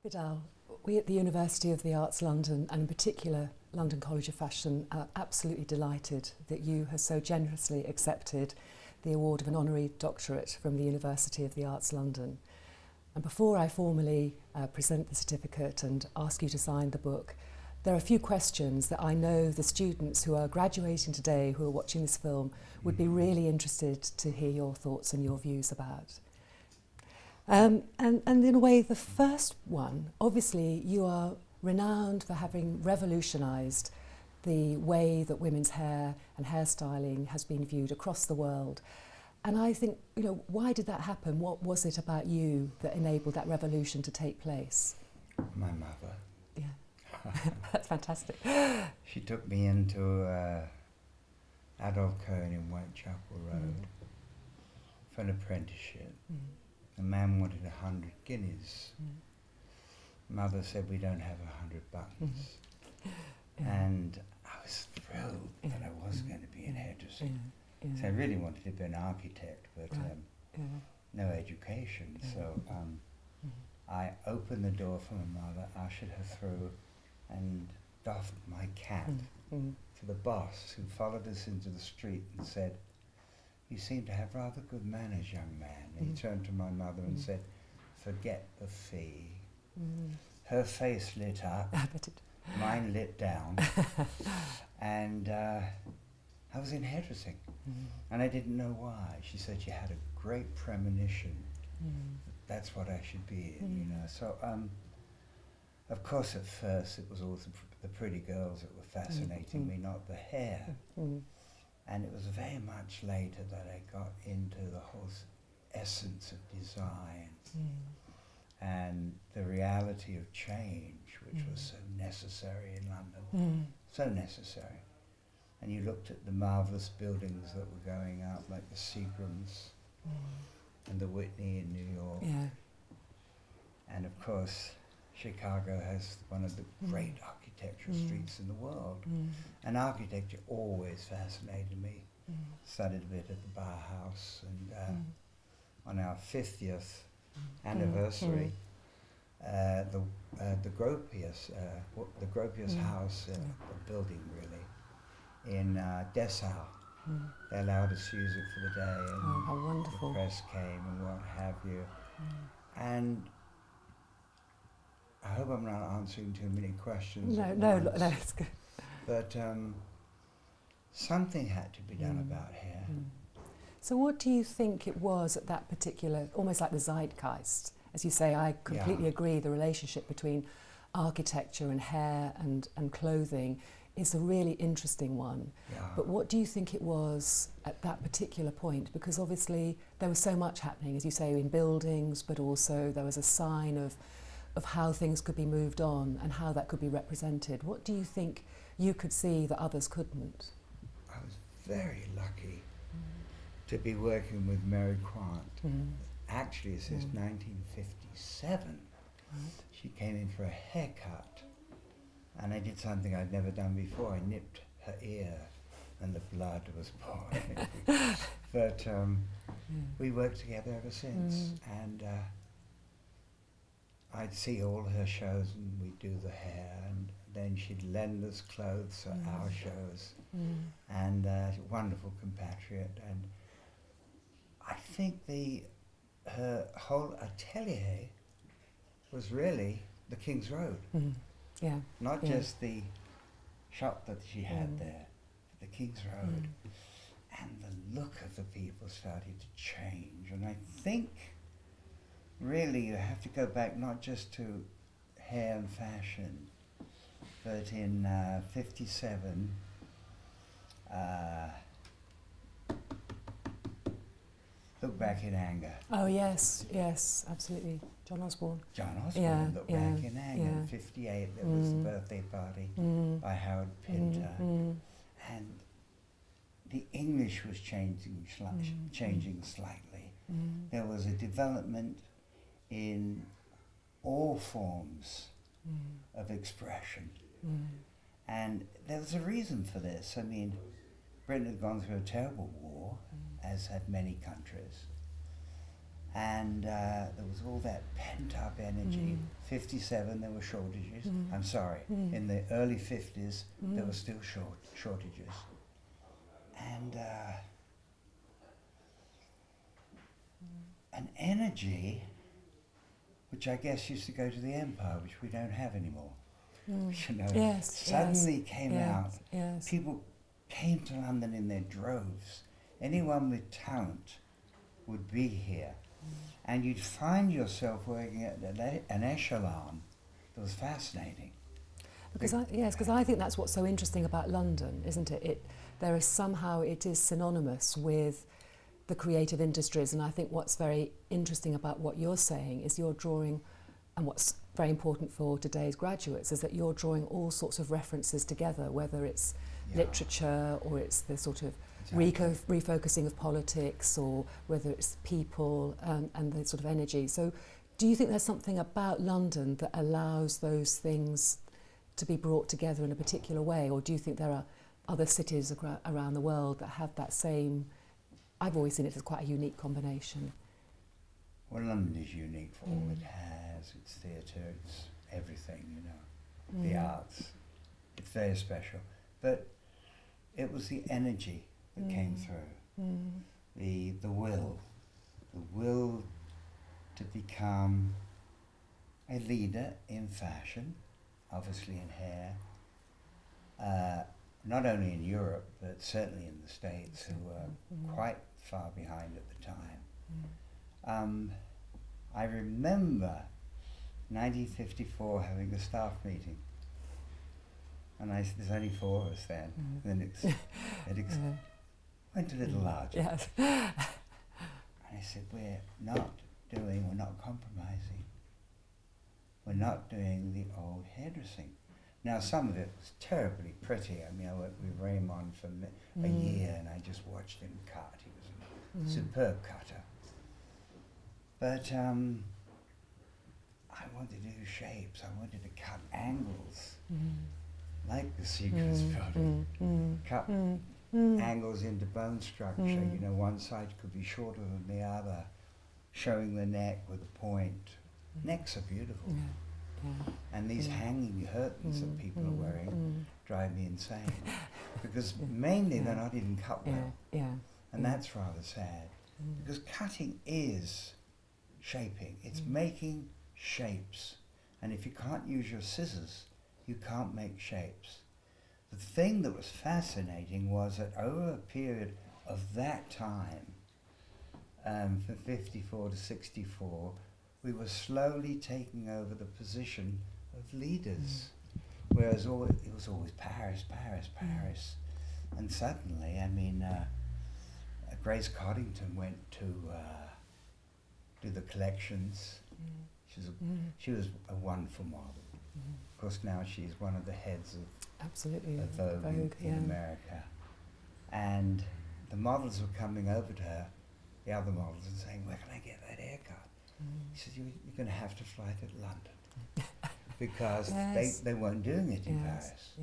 Vidal, we at the University of the Arts London, and in particular London College of Fashion, are absolutely delighted that you have so generously accepted the award of an honorary doctorate from the University of the Arts London. And before I formally present the certificate and ask you to sign the book, there are a few questions that I know the students who are graduating today, who are watching this film, would be really interested to hear your thoughts and your views about. And in a way, the first one, obviously you are renowned for having revolutionised the way that women's hair and hairstyling has been viewed across the world. And I think, why did that happen? What was it about you that enabled that revolution to take place? My mother. Yeah, that's fantastic. She took me into Adolf Cohen in Whitechapel Road for an apprenticeship. The man wanted 100 guineas. Mother said, we don't have 100 buttons. And I was thrilled that I was going to be in hairdressing. So I really wanted to be an architect, but no education. So I opened the door for my mother, ushered her through, and doffed my cap to the boss, who followed us into the street and said, you seem to have rather good manners, young man. And he turned to my mother and said, forget the fee. Her face lit up, mine lit down, and I was in hairdressing. And I didn't know why. She said she had a great premonition that that's what I should be in, So, of course, at first it was all the pretty girls that were fascinating me, not the hair. And it was very much later that I got into the whole essence of design and the reality of change, which was so necessary in London, so necessary. And you looked at the marvellous buildings that were going up, like the Seagrams and the Whitney in New York. And of course, Chicago has one of the great architectural streets in the world. And architecture always fascinated me. Studied a bit at the Bauhaus, and on our 50th anniversary, the Gropius house, a building really, in Dessau, they allowed us to use it for the day, and how wonderful. The press came and what have you. And I hope I'm not answering too many questions. No, it's good. But something had to be done about hair. So what do you think it was at that particular, almost like the zeitgeist? As you say, I completely agree, the relationship between architecture and hair and clothing is a really interesting one. But what do you think it was at that particular point? Because obviously there was so much happening, as you say, in buildings, but also there was a sign of how things could be moved on and how that could be represented. What do you think you could see that others couldn't? I was very lucky to be working with Mary Quant. Actually, since 1957. She came in for a haircut, and I did something I'd never done before. I nipped her ear, and the blood was pouring. But we worked together ever since, and I'd see all her shows, and we'd do the hair, and then she'd lend us clothes for our shows, and wonderful compatriot. And I think her whole atelier was really the King's Road. Not just the shop that she had there, but the King's Road. And the look of the people started to change. And I think really you have to go back not just to hair and fashion, but in 57, Look Back in Anger. Oh yes, absolutely. John Osborne. Look Back in Anger. In 58, there was the birthday party by Howard Pinter. And the English was changing slightly. There was a development in all forms of expression. And there was a reason for this. I mean, Britain had gone through a terrible war, as had many countries. And there was all that pent-up energy. 57, there were shortages. I'm sorry, in the early 50s, there were still shortages. And an energy which I guess used to go to the Empire, which we don't have anymore. You know, suddenly came out. Yes. People came to London in their droves. Anyone with talent would be here. And you'd find yourself working at an echelon that was fascinating. Because I think that's what's so interesting about London, isn't it? It is synonymous with the creative industries, and I think what's very interesting about what you're saying is you're drawing, and what's very important for today's graduates is that you're drawing all sorts of references together, whether it's literature or it's the sort of refocusing of politics, or whether it's people and the sort of energy. So do you think there's something about London that allows those things to be brought together in a particular way, or do you think there are other cities around the world that have that same? I've always seen it as quite a unique combination. Well, London is unique for all it has. It's theatre, it's everything, you know, the arts. It's very special. But it was the energy that came through, the will to become a leader in fashion, obviously in hair, not only in Europe, but certainly in the States, who were quite far behind at the time. I remember 1954 having a staff meeting, and there's only 4 of us then. Then it went a little larger. Yes. And I said, we're not compromising. We're not doing the old hairdressing. Now, some of it was terribly pretty. I mean, I worked with Raymond for a year, and I just watched him cut. He was a superb cutter. But I wanted to do shapes. I wanted to cut angles, like the Seacrest building. Cut angles into bone structure. You know, one side could be shorter than the other, showing the neck with a point. Necks are beautiful. And these hanging curtains that people are wearing drive me insane, because mainly they're not even cut well. And that's rather sad, because cutting is shaping. It's making shapes. And if you can't use your scissors, you can't make shapes. The thing that was fascinating was that over a period of that time, from 54 to 64, we were slowly taking over the position of leaders. Whereas it was always Paris, Paris, Paris. And suddenly, I mean, Grace Coddington went to do the collections. She was a wonderful model. Of course, now she's one of the heads of Vogue in America. And the models were coming over to her, the other models, and saying, where can I get that haircut? She said, you're going to have to fly to London. Because they weren't doing it in Paris.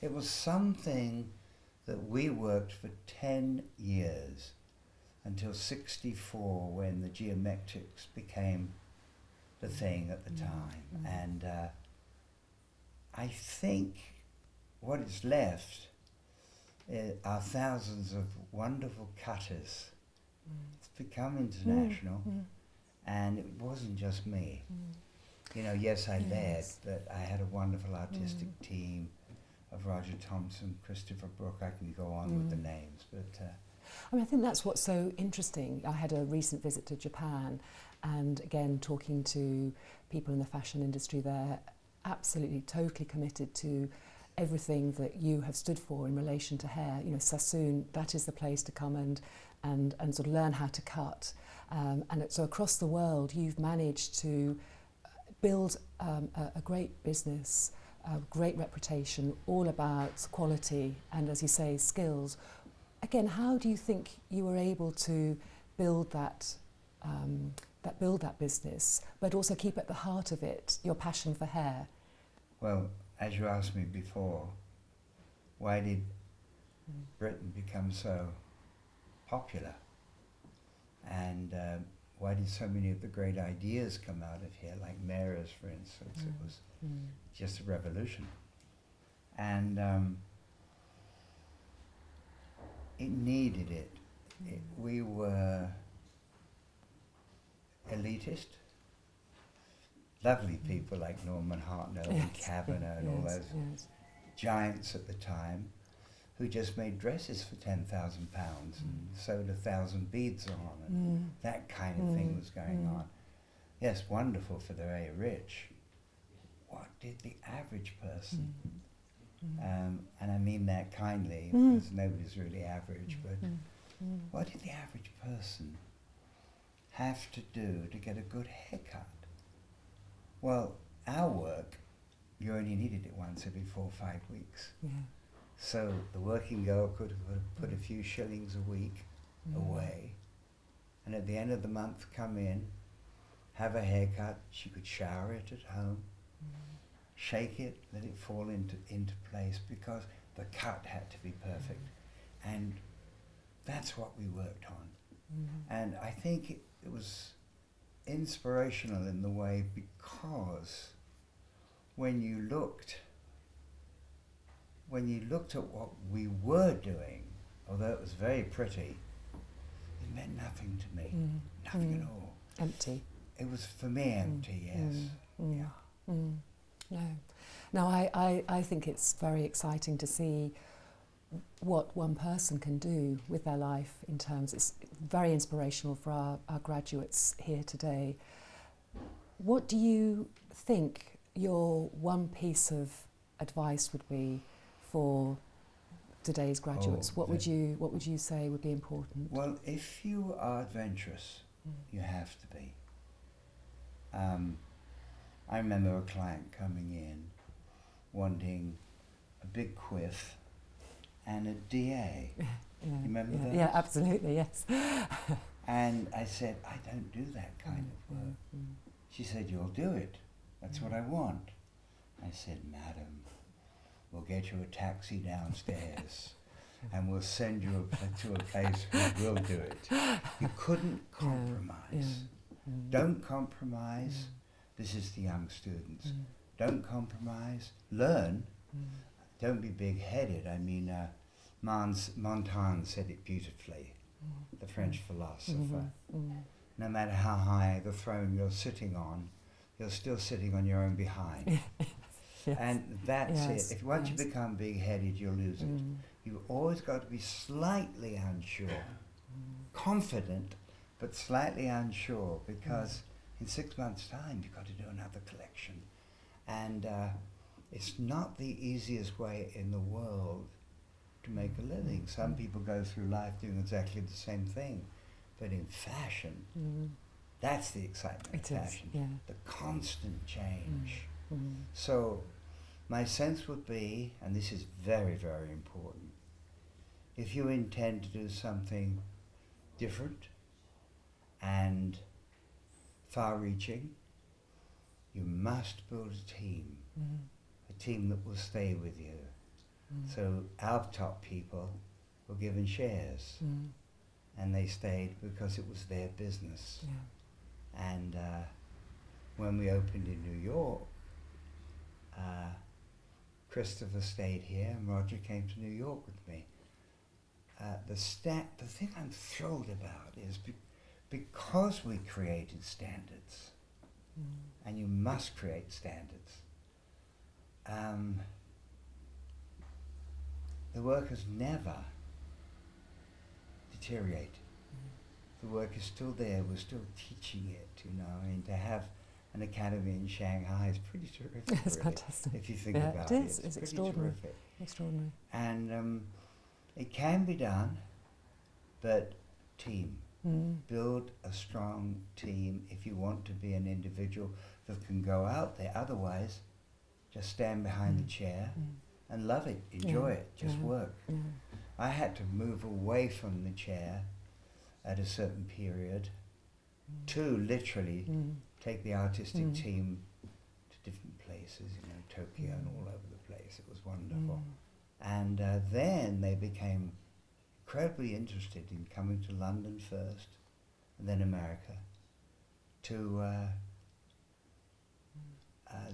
It was something that we worked for 10 years, until 64, when the geometrics became the thing at the time. And I think what is left are thousands of wonderful cutters. It's become international, and it wasn't just me. You know, yes, I led, but I had a wonderful artistic team of Roger Thompson, Christopher Brooke. I can go on with the names, but I mean, I think that's what's so interesting. I had a recent visit to Japan, and again, talking to people in the fashion industry there, absolutely, totally committed to everything that you have stood for in relation to hair. You know, Sassoon, that is the place to come and sort of learn how to cut. So across the world, you've managed to build a great business, a great reputation, all about quality and, as you say, skills. Again, how do you think you were able to build that business, but also keep at the heart of it your passion for hair? Well, as you asked me before, why did Britain become so popular? And why did so many of the great ideas come out of here, like Mara's, for instance? It was just a revolution. And it needed it. We were elitist. Lovely people like Norman Hartnell and Kavanagh and all those giants at the time who just made dresses for £10,000 and sewed 1,000 beads on, and that kind of thing was going on. Yes, wonderful for the very rich. What did the average person, and I mean that kindly, because nobody's really average, but what did the average person have to do to get a good haircut? Well, our work, you only needed it once every 4 or 5 weeks. Yeah. So the working girl could have put a few shillings a week away, and at the end of the month come in, have a haircut. She could shower it at home, shake it, let it fall into place, because the cut had to be perfect. And that's what we worked on. And I think it was inspirational in the way, because when you looked at what we were doing, although it was very pretty, it meant nothing to me, nothing at all. Empty. It was, for me, empty, yes. Yeah. No, I think it's very exciting to see what one person can do with their life in terms, it's very inspirational for our graduates here today. What do you think your one piece of advice would be for today's graduates? What would you say would be important? Well, if you are adventurous, you have to be. I remember a client coming in wanting a big quiff and a DA. You remember that? Yeah, absolutely, yes. And I said, I don't do that kind of work. She said, you'll do it. That's what I want. I said, madam, we'll get you a taxi downstairs and we'll send you to a place who will do it. You couldn't compromise. Don't compromise. This is the young students. Don't compromise. Learn. Don't be big-headed. I mean, Montaigne said it beautifully, the French philosopher. No matter how high the throne you're sitting on, you're still sitting on your own behind. And that's it. If once you become big-headed, you'll lose it. You've always got to be slightly unsure, confident, but slightly unsure, because in 6 months' time, you've got to do another collection. And it's not the easiest way in the world to make a living. Some people go through life doing exactly the same thing, but in fashion, that's the excitement of fashion, the constant change. So my sense would be, and this is very, very important, if you intend to do something different and far-reaching, you must build a team that will stay with you. So our top people were given shares, and they stayed because it was their business. And when we opened in New York, Christopher stayed here and Roger came to New York with me. The thing I'm thrilled about is because we created standards, and you must create standards, the work has never deteriorated. The work is still there, we're still teaching it, you know, and to have an academy in Shanghai is pretty terrific. It's really, fantastic. if you think about it. It is, it's extraordinary. Terrific. Extraordinary. And it can be done, but team. Build a strong team if you want to be an individual that can go out there. Otherwise, just stand behind the chair and love it, enjoy it, just work. I had to move away from the chair at a certain period to literally take the artistic team to different places, you know, Tokyo and all over the place. It was wonderful. And then they became incredibly interested in coming to London first, and then America, to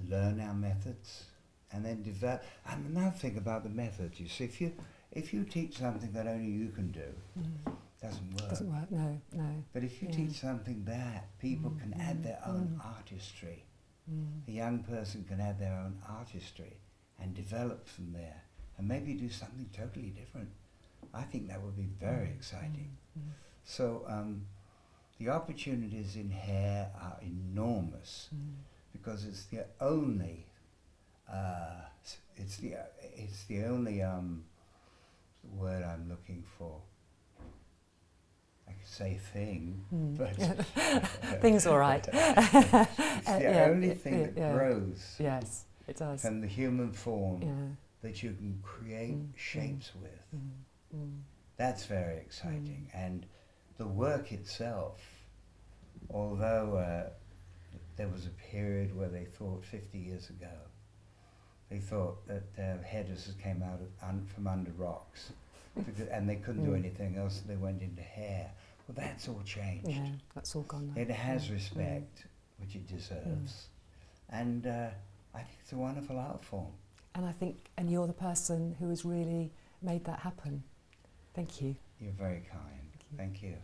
learn our methods and then develop. And another thing about the methods, you see, if you teach something that only you can do, doesn't work. Doesn't work, no. But if you teach something that people can add their own artistry, a young person can add their own artistry and develop from there and maybe do something totally different, I think that would be very exciting. So the opportunities in hair are enormous because it's the only word I'm looking for. I could say thing, but thing's all right. It's the only thing that grows. Yes, it does. From the human form that you can create shapes with. That's very exciting. And the work itself, although there was a period where they thought 50 years ago, they thought that hairdressers came out from under rocks and they couldn't do anything else, so they went into hair. Well, that's all changed. Yeah, that's all gone now. It has respect, which it deserves. And I think it's a wonderful art form. And you're the person who has really made that happen. Thank you. You're very kind. Thank you.